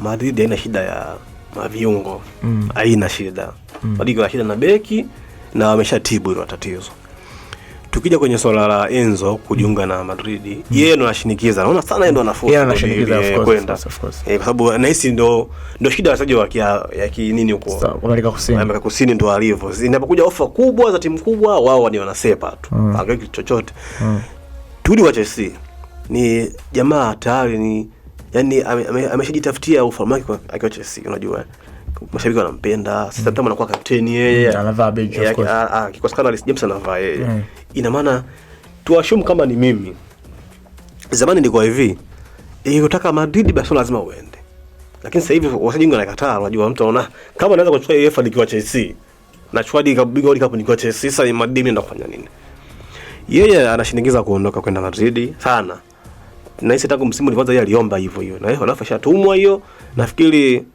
Madrid haina shida ya maviungo. Haina shida. Madrid wana shida na beki na wameshatibu hilo tatizo. Tukija kwenye swala la Enzo kujiunga na Madrid, yeye ndo anashinikiza. Naona sana yeye ndo anaforce. Yeye anashinikiza kwenda. Kwa sababu nahisi ndo shida ya wachezaji wa nini huko. Amerika Kusini ndo alivyo. Inapokuja ofa kubwa za timu kubwa, wao ni wanasepa tu. Hawaki chochote. Turudi kwa Chelsea. Ni jamaa tayari ni yani ameshajitafutia ufalme wake akiwa Chelsea, unajua. Mashabiki wanampenda. Sasa kama anakuwa kapteni yeye, anavaa badge of course. Kikosekana James anavaa yeye. Ina maana tuashumu kama ni mimi. Zamani nilikuwa hivi. Ukitaka Madrid basi lazima uende. Lakini sasa hivi wasaji wanakataa, unajua mtu anaona kama anaweza kuchukua UEFA nikiwa Chelsea. Nachukua big World Cup nikiwa Chelsea, sasa Madrid ndio kufanya nini? Yeye anashinikiza kuondoka kwenda Madrid sana. Na hisi tangu msimu ulianza yeye aliomba hivyo. Na yeye anafasha tumwa hiyo. Nafikiri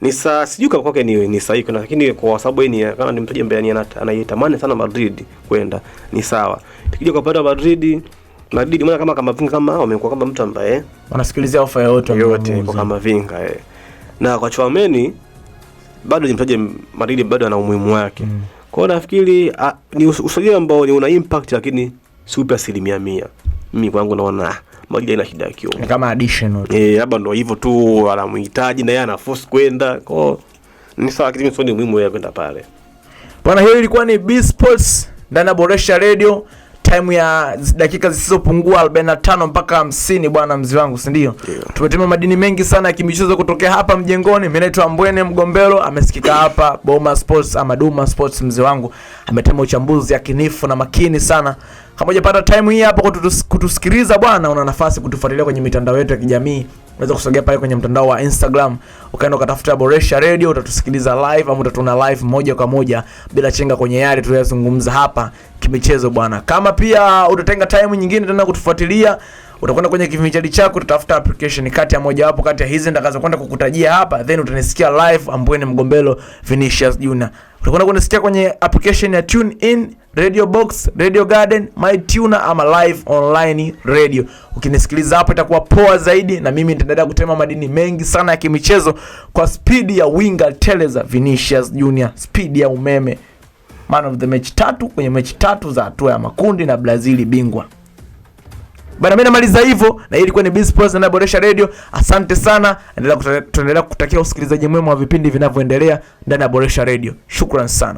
ni saa sijui kama kwake ni sahihi kuna, lakini kwa sababu yeye ni kama ni mtaji ambaye anayetamani sana Madrid kwenda ni sawa. Tukija kwa pata Madrid mbona kama wamekuwa kama mtu ambaye wanasikilizia ofa yote kwa kama vinga na kwa Chouameni bado ni mtaji Madrid bado ana umuhimu wake. Kwa hiyo nafikiri ni usajili ambao ni una impact, lakini si upe 100%. Mimi kwangu naona Madrid ina shida yake. Ni kama additional. Labda ndio hivyo tu, anamhitaji na yeye ana force kwenda. Kwa hiyo ni sawa, kitu ni muhimu yeye kwenda pale. Bwana, hiyo ilikuwa ni B Sports ndani ya Boresha Radio. Time ya dakika zisizopungua 45 mpaka 50 bwana mzee wangu, si ndio? Tumetema madini mengi sana ya kimichezo kutokea hapa mjengoni. Mimi naitwa Mbwene Mgombelo, amesikika hapa Boma Sports ama Duma Sports mzee wangu. Ametema uchambuzi ya kinifu na makini sana. Kama hujapata time hii hapa kutusikiliza bwana, una nafasi kutufuatilia kwenye mitandao yetu ya kijamii. Unaweza kusogea pale kwenye mtandao wa Instagram, ukaenda ukatafuta Boresha Radio, utatusikiliza live au utatuna live moja kwa moja bila chenga kwenye yale tuliyozungumza hapa kimichezo bwana. Kama pia utatenga time nyingine tena kutufuatilia, utakwenda kwenye kivinjari chako, utafuta application kati ya moja wapo kati ya hizi nitakazokwenda kukutajia hapa, then utanisikia live Mbwene Mgombelo Vinicius Junior. Utakwenda kunisikia kwenye application ya Tune In, Radio Box, Radio Garden, My Tuner ama Live Online Radio. Ukinisikiliza hapo itakuwa poa zaidi, na mimi nitaendelea kutema madini mengi sana ya kimichezo kwa speed ya Winger Teleza Vinicius Junior, speed ya umeme. Man of the match 3 kwenye mechi 3 za hatua ya makundi na Brazil bingwa. Bana, mimi namaliza hivyo, na hii ilikuwa ni B Sports na Boresha Radio. Asante sana. Tuendelea kutakia usikilizaji mwema wa vipindi vinavyoendelea ndani ya Boresha Radio. Shukrani sana.